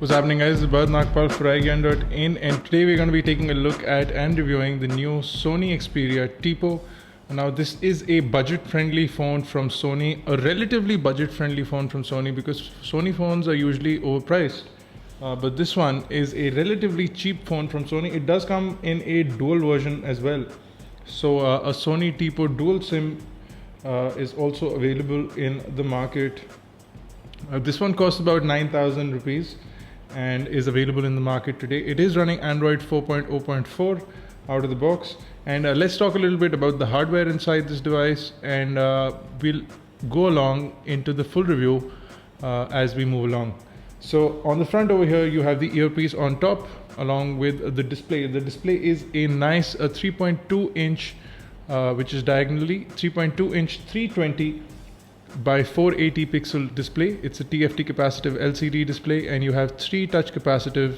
What's happening, guys? It's Bharat Nagpal for iGyaan.in, and today we're going to be taking a look at and reviewing the new Sony Xperia Tipo. Now this is a budget-friendly phone from Sony, a relatively budget-friendly phone from Sony, because Sony phones are usually overpriced. But this one is a relatively cheap phone from Sony. It does come in a dual version as well. So a Sony Tipo dual SIM is also available in the market. This one costs about 9,000 rupees and is available in the market today. It is running Android 4.0.4 out of the box. And let's talk a little bit about the hardware inside this device, and we'll go along into the full review as we move along. So on the front over here, you have the earpiece on top along with the display. The display is a nice 3.2 inch, which is diagonally 3.2 inch 320 by 480 pixel display. It's a TFT capacitive LCD display, and you have 3 touch capacitive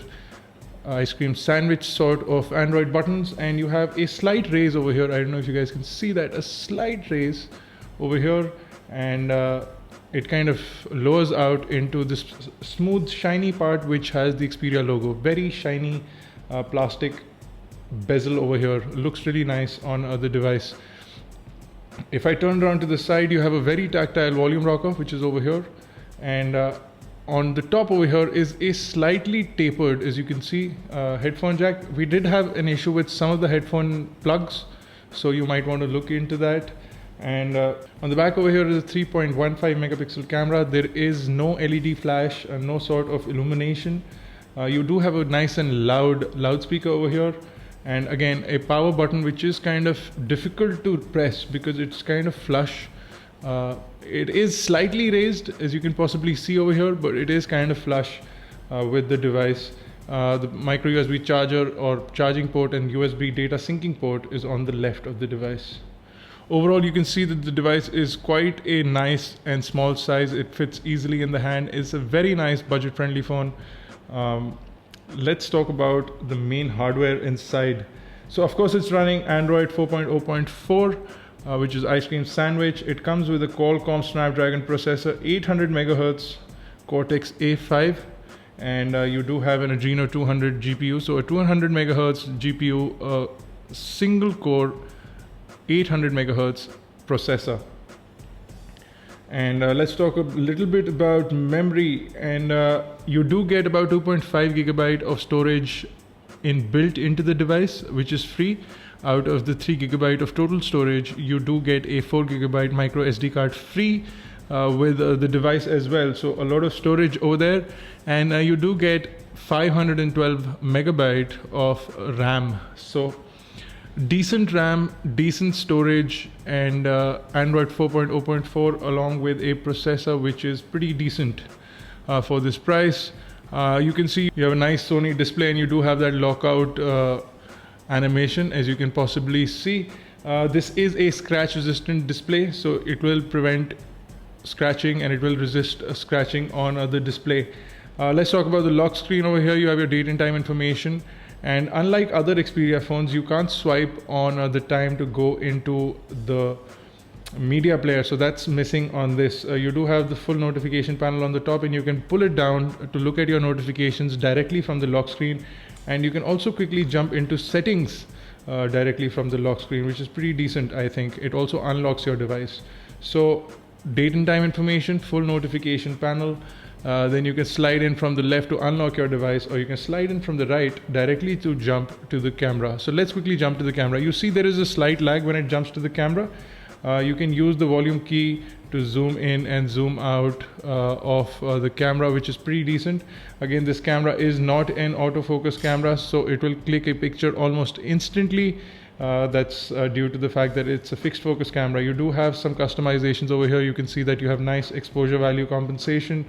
ice cream sandwich sort of Android buttons, and you have a slight raise over here. I don't know if you guys can see that, a slight raise over here, and it kind of lowers out into this smooth shiny part which has the Xperia logo. Very shiny plastic bezel over here, looks really nice on the device. If I turn around to the side, you have a very tactile volume rocker which is over here, and on the top over here is a slightly tapered, as you can see, headphone jack. We did have an issue with some of the headphone plugs, so you might want to look into that. And on the back over here is a 3.15 megapixel camera. There is no LED flash and no sort of illumination. You do have a nice and loud loudspeaker over here. And again, a power button which is kind of difficult to press because it's kind of flush. It is slightly raised, as you can possibly see over here, but it is kind of flush with the device. The micro USB charger or charging port and USB data syncing port is on the left of the device. Overall, you can see that the device is quite a nice and small size. It fits easily in the hand. It's a very nice budget-friendly phone. Let's talk about the main hardware inside. So of course it's running Android 4.0.4, which is ice cream sandwich. It comes with a Qualcomm Snapdragon processor, 800 megahertz Cortex A5, and you do have an Adreno 200 GPU. So a 200 megahertz GPU, single core 800 megahertz processor. And let's talk a little bit about memory, and you do get about 2.5 gigabyte of storage built into the device, which is free. Out of the 3 gigabyte of total storage, you do get a 4 gigabyte micro SD card free with the device as well. So a lot of storage over there, and you do get 512 megabyte of RAM. So decent RAM, decent storage, and Android 4.0.4 along with a processor which is pretty decent for this price. You can see you have a nice Sony display, and you do have that lockout animation, as you can possibly see. This is a scratch resistant display, so it will prevent scratching and it will resist scratching on the display. Let's talk about the lock screen. Over here you have your date and time information. And unlike other Xperia phones, you can't swipe on the time to go into the media player. So that's missing on this. You do have the full notification panel on the top, and you can pull it down to look at your notifications directly from the lock screen. And you can also quickly jump into settings directly from the lock screen, which is pretty decent, I think. It also unlocks your device. So date and time information, full notification panel. Then you can slide in from the left to unlock your device, or you can slide in from the right directly to jump to the camera. So let's quickly jump to the camera. You see there is a slight lag when it jumps to the camera. You can use the volume key to zoom in and zoom out of the camera, which is pretty decent. Again, this camera is not an autofocus camera, so it will click a picture almost instantly. That's due to the fact that it's a fixed focus camera. You do have some customizations over here. You can see that you have nice exposure value compensation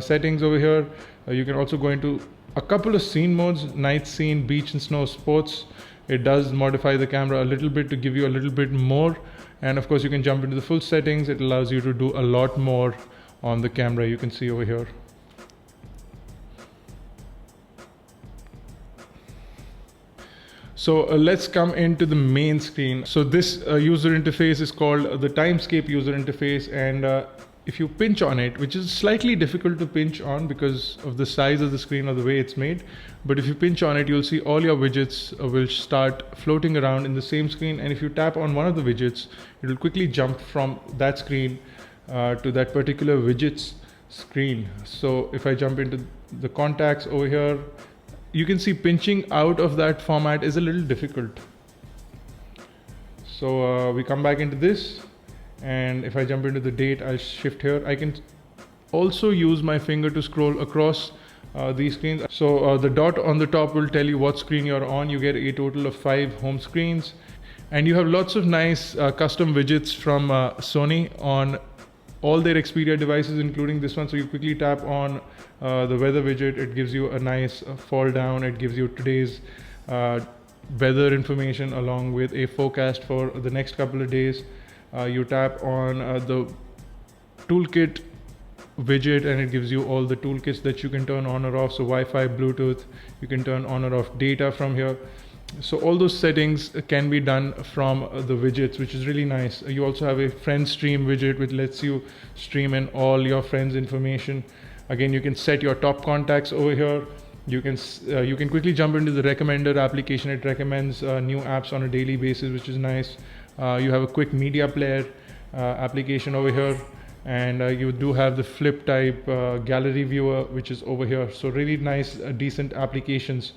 settings over here. You can also go into a couple of scene modes: night scene, beach and snow, sports. It does modify the camera a little bit to give you a little bit more, and of course you can jump into the full settings. It allows you to do a lot more on the camera, you can see over here. So let's come into the main screen. So this user interface is called the Timescape user interface, and if you pinch on it, which is slightly difficult to pinch on because of the size of the screen or the way it's made, but if you pinch on it, you'll see all your widgets will start floating around in the same screen. And if you tap on one of the widgets, it will quickly jump from that screen to that particular widget's screen. So if I jump into the contacts over here, you can see pinching out of that format is a little difficult. So we come back into this, and if I jump into the date, I'll shift here. I can also use my finger to scroll across these screens. So the dot on the top will tell you what screen you're on. You get a total of 5 home screens, and you have lots of nice custom widgets from Sony on all their Xperia devices, including this one. So you quickly tap on the weather widget, it gives you a nice fall down. It gives you today's weather information along with a forecast for the next couple of days. You tap on the toolkit widget, and it gives you all the toolkits that you can turn on or off. So Wi-Fi, Bluetooth, you can turn on or off data from here. So all those settings can be done from the widgets, which is really nice. You also have a friend stream widget, which lets you stream in all your friends' information. Again, you can set your top contacts over here. You can quickly jump into the recommender application. It recommends new apps on a daily basis, which is nice. You have a quick media player application over here, and you do have the flip type gallery viewer, which is over here. So really nice, decent applications.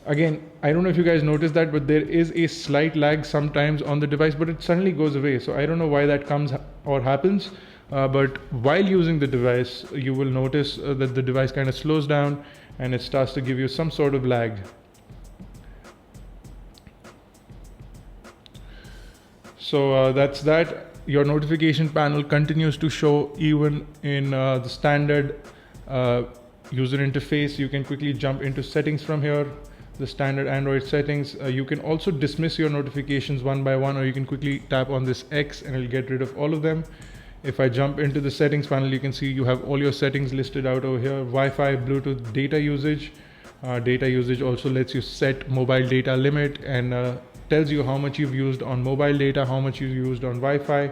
Again, I don't know if you guys noticed that, but there is a slight lag sometimes on the device, but it suddenly goes away. So I don't know why that comes or happens, but while using the device, you will notice that the device kind of slows down and it starts to give you some sort of lag. So that's that. Your notification panel continues to show even in the standard user interface. You can quickly jump into settings from here, the standard Android settings. You can also dismiss your notifications one by one, or you can quickly tap on this X and it'll get rid of all of them. If I jump into the settings panel, you can see you have all your settings listed out over here. Wi-Fi, Bluetooth, data usage. Data usage also lets you set mobile data limit and tells you how much you've used on mobile data, how much you've used on Wi-Fi.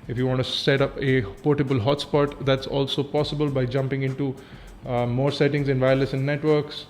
If you want to set up a portable hotspot, that's also possible by jumping into more settings in wireless and networks.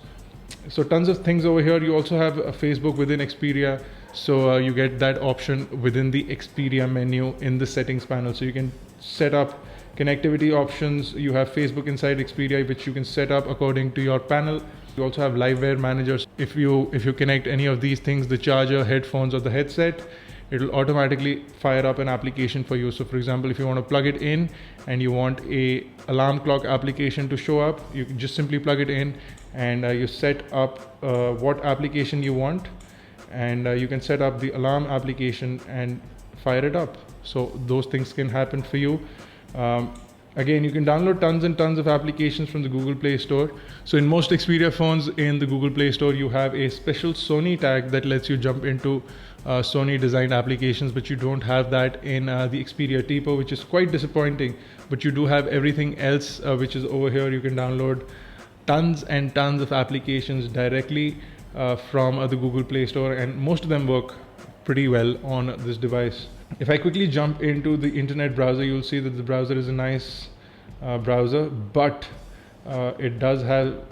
So tons of things over here. You also have a Facebook within Xperia, so you get that option within the Xperia menu in the settings panel. So you can set up connectivity options. You have Facebook inside Xperia, which you can set up according to your panel. You also have liveware managers. If you connect any of these things, the charger, headphones, or the headset, it will automatically fire up an application for you. So for example, if you want to plug it in and you want a alarm clock application to show up, you can just simply plug it in and you set up what application you want, and you can set up the alarm application and fire it up. So those things can happen for you. Again, you can download tons and tons of applications from the Google Play Store. So in most Xperia phones in the Google Play Store, you have a special Sony tag that lets you jump into Sony designed applications, but you don't have that in the Xperia Tipo, which is quite disappointing. But you do have everything else, which is over here. You can download tons and tons of applications directly from the Google Play Store, and most of them work pretty well on this device. If I quickly jump into the internet browser, you'll see that the browser is a nice browser, but it does have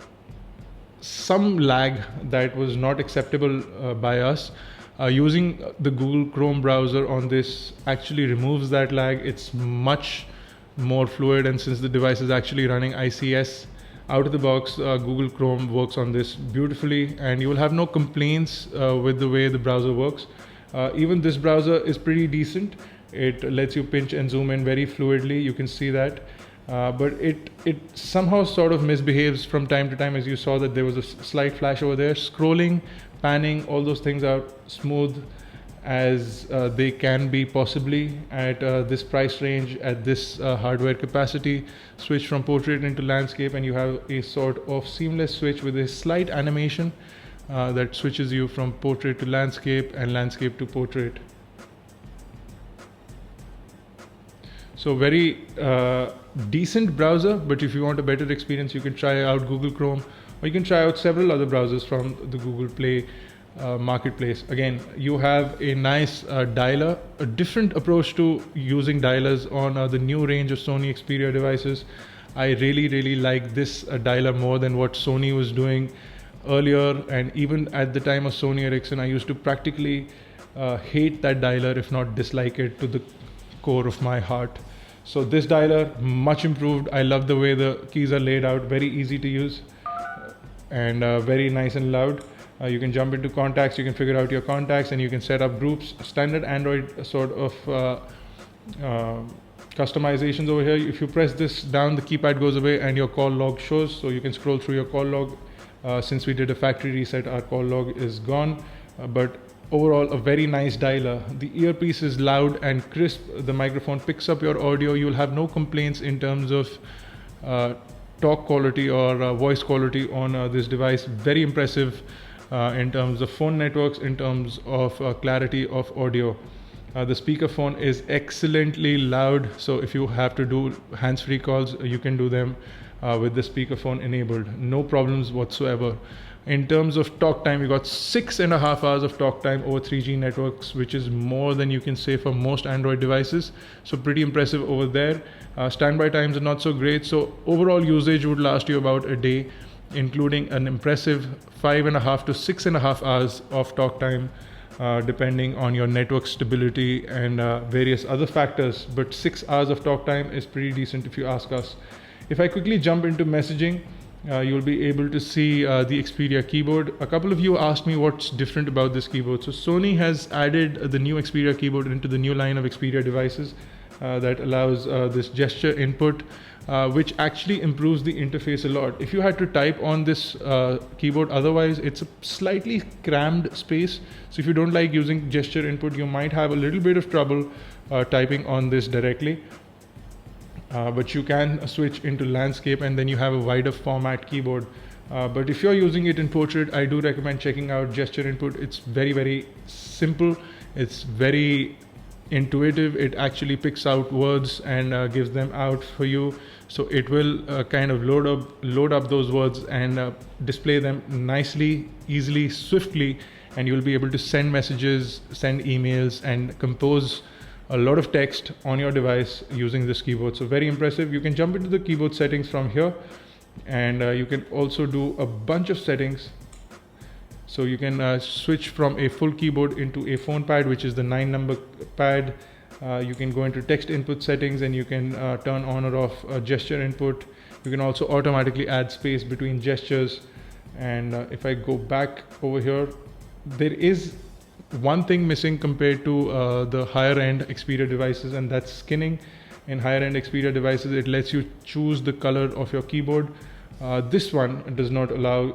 some lag that was not acceptable by us. Using the Google Chrome browser on this actually removes that lag. It's much more fluid, and since the device is actually running ICS out of the box, Google Chrome works on this beautifully, and you will have no complaints with the way the browser works. Even this browser is pretty decent. It lets you pinch and zoom in very fluidly. You can see that, but it somehow sort of misbehaves from time to time. As you saw that there was a slight flash over there. Scrolling, panning, all those things are smooth as they can be possibly at this price range, at this hardware capacity. Switch from portrait into landscape, and you have a sort of seamless switch with a slight animation that switches you from portrait to landscape and landscape to portrait. So very decent browser, but if you want a better experience, you can try out Google Chrome, or you can try out several other browsers from the Google Play marketplace. Again, you have a nice dialer, a different approach to using dialers on the new range of Sony Xperia devices. I really like this dialer more than what Sony was doing earlier, and even at the time of Sony Ericsson, I used to practically hate that dialer, if not dislike it to the core of my heart. So this dialer, much improved. I love the way the keys are laid out, very easy to use and very nice and loud. You can jump into contacts, you can figure out your contacts, and you can set up groups. Standard Android sort of customizations over here. If you press this down, the keypad goes away and your call log shows, so you can scroll through your call log. Since we did a factory reset, our call log is gone, but overall a very nice dialer. The earpiece is loud and crisp. The microphone picks up your audio. You'll have no complaints in terms of talk quality or voice quality on this device. Very impressive in terms of phone networks, in terms of clarity of audio. The speakerphone is excellently loud, so if you have to do hands-free calls, you can do them with the speakerphone enabled. No problems whatsoever. In terms of talk time, you got 6.5 hours of talk time over 3G networks, which is more than you can say for most Android devices. So pretty impressive over there. Standby times are not so great. So overall usage would last you about a day, including an impressive 5.5 to 6.5 hours of talk time, depending on your network stability and various other factors. But 6 hours of talk time is pretty decent if you ask us. If I quickly jump into messaging, you'll be able to see the Xperia keyboard. A couple of you asked me what's different about this keyboard. So Sony has added the new Xperia keyboard into the new line of Xperia devices that allows this gesture input, which actually improves the interface a lot. If you had to type on this keyboard, otherwise it's a slightly crammed space. So if you don't like using gesture input, you might have a little bit of trouble typing on this directly. But you can switch into landscape and then you have a wider format keyboard. But if you're using it in portrait, I do recommend checking out gesture input. It's very simple. It's very intuitive. It actually picks out words and gives them out for you. So it will kind of load up those words and display them nicely, easily, swiftly, and you'll be able to send messages, send emails, and compose a lot of text on your device using this keyboard. So very impressive. You can jump into the keyboard settings from here, and you can also do a bunch of settings. So you can switch from a full keyboard into a phone pad, which is the 9-number pad. You can go into text input settings and you can turn on or off gesture input. You can also automatically add space between gestures. And if I go back over here, there is one thing missing compared to the higher end Xperia devices, and that's skinning. In higher end Xperia devices, it lets you choose the color of your keyboard. This one does not allow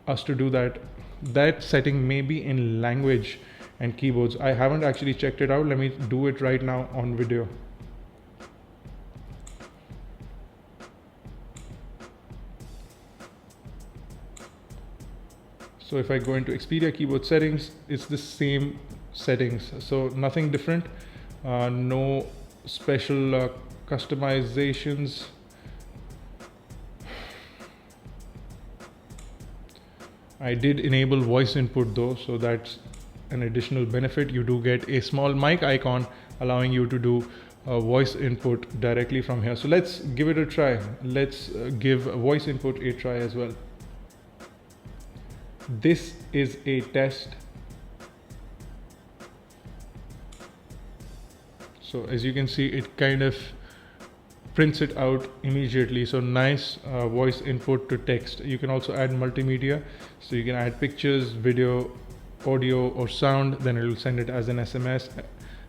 us to do that. That setting may be in language and keyboards. I haven't actually checked it out. Let me do it right now on video. So if I go into Xperia keyboard settings, it's the same settings. So nothing different, no special customizations. I did enable voice input though, so that's an additional benefit. You do get a small mic icon allowing you to do voice input directly from here. So let's give it a try. Let's give voice input a try as well. This is a test. So as you can see, it kind of prints it out immediately. So nice voice input to text. You can also add multimedia. So you can add pictures, video, audio, or sound. Then it will send it as an SMS.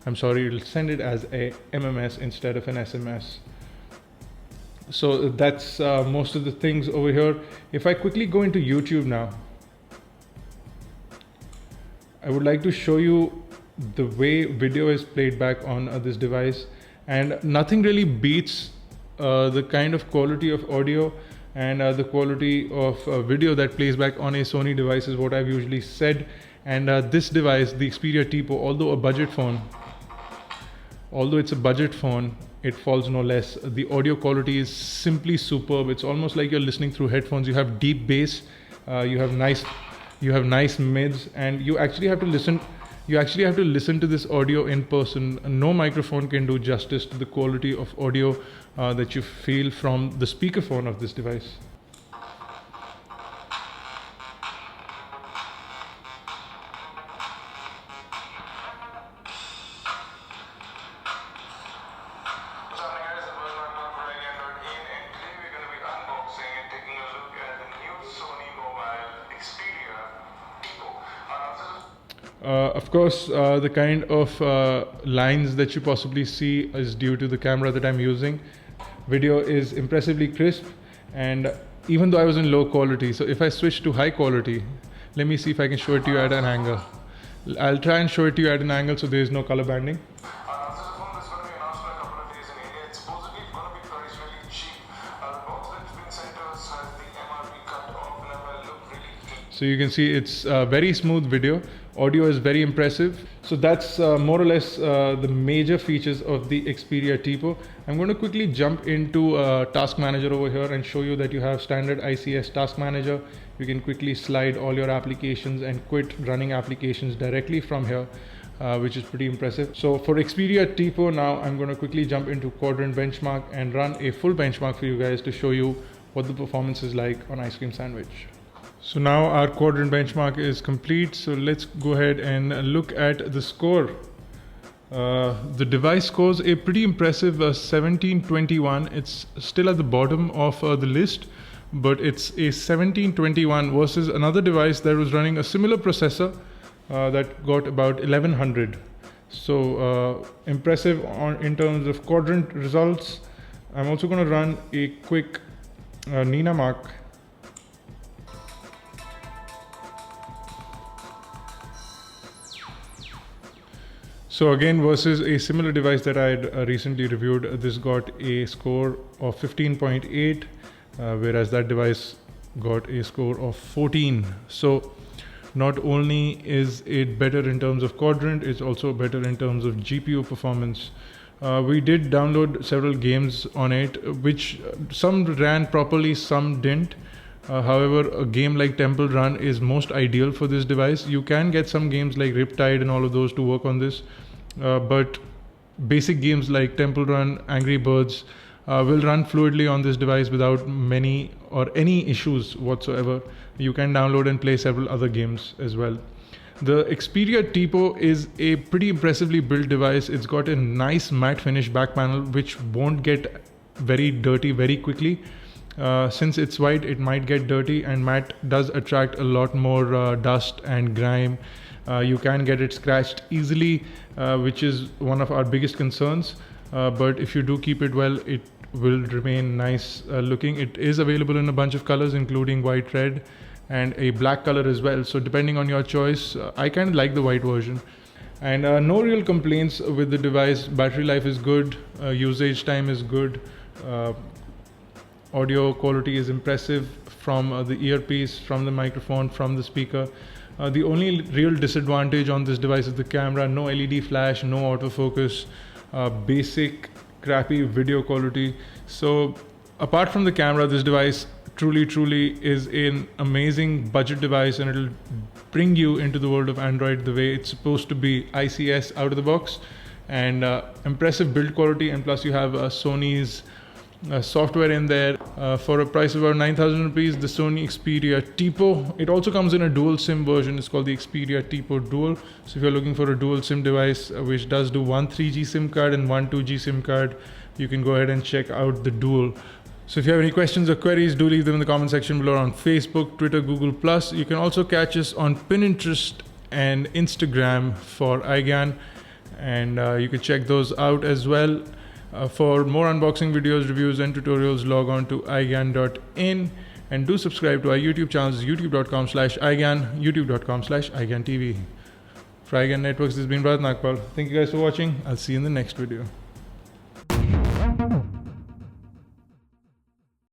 I'm sorry, it will send it as a MMS instead of an SMS. So that's most of the things over here. If I quickly go into YouTube now, I would like to show you the way video is played back on this device, and nothing really beats the kind of quality of audio and the quality of video that plays back on a Sony device is what I've usually said. And this device, the Xperia Tipo, although it's a budget phone, it falls no less. The audio quality is simply superb. It's almost like you're listening through headphones. You have deep bass, you have nice You have nice mids, and you actually have to listen. You actually have to listen to this audio in person. No microphone can do justice to the quality of audio that you feel from the speakerphone of this device. Of course, the kind of lines that you possibly see is due to the camera that I'm using. Video is impressively crisp, and even though I was in low quality, so if I switch to high quality, let me see if I can show it to you at an angle. I'll try and show it to you at an angle so there is no color banding. So you can see it's very smooth video. Audio is very impressive. So that's more or less the major features of the Xperia Tipo. I'm going to quickly jump into Task Manager over here and show you that you have standard ICS Task Manager. You can quickly slide all your applications and quit running applications directly from here, which is pretty impressive. So for Xperia Tipo now, I'm going to quickly jump into Quadrant Benchmark and run a full benchmark for you guys to show you what the performance is like on Ice Cream Sandwich. So now our quadrant benchmark is complete. So let's go ahead and look at the score. The device scores a pretty impressive 1721. It's still at the bottom of the list, but it's a 1721 versus another device that was running a similar processor that got about 1100. So impressive in terms of quadrant results. I'm also going to run a quick Nina mark. So again, versus a similar device that I had recently reviewed, this got a score of 15.8, whereas that device got a score of 14. So not only is it better in terms of quadrant, it's also better in terms of GPU performance. We did download several games on it, which some ran properly, some didn't. However, a game like Temple Run is most ideal for this device. You can get some games like Riptide and all of those to work on this. But basic games like Temple Run, Angry Birds will run fluidly on this device without many or any issues whatsoever. You can download and play several other games as well. The Xperia Tipo is a pretty impressively built device. It's got a nice matte finish back panel which won't get very dirty very quickly. Since it's white, it might get dirty, and matte does attract a lot more dust and grime. You can get it scratched easily, which is one of our biggest concerns. But if you do keep it well, it will remain nice looking. It is available in a bunch of colors, including white, red, and a black color as well. So depending on your choice, I kind of like the white version. And no real complaints with the device. Battery life is good, usage time is good, audio quality is impressive from the earpiece, from the microphone, from the speaker. The only real disadvantage on this device is the camera. No LED flash, no autofocus, basic crappy video quality. So apart from the camera, this device truly is an amazing budget device, and it'll bring you into the world of Android the way it's supposed to be. ICS out of the box, and impressive build quality, and plus you have Sony's software in there for a price of about 9,000 rupees. The Sony Xperia Tipo. It also comes in a dual SIM version. It's called the Xperia Tipo Dual. So if you're looking for a dual SIM device which does do one 3G SIM card and one 2G SIM card, you can go ahead and check out the Dual. So if you have any questions or queries, do leave them in the comment section below on Facebook, Twitter, Google+. You can also catch us on Pinterest and Instagram for iGyaan, and you can check those out as well. For more unboxing videos, reviews, and tutorials, log on to iGyaan.in, and do subscribe to our YouTube channels, youtube.com/iGyaan, youtube.com/iGyaanTV. For iGyaan Networks, this has been Bharat Nagpal. Thank you guys for watching. I'll see you in the next video.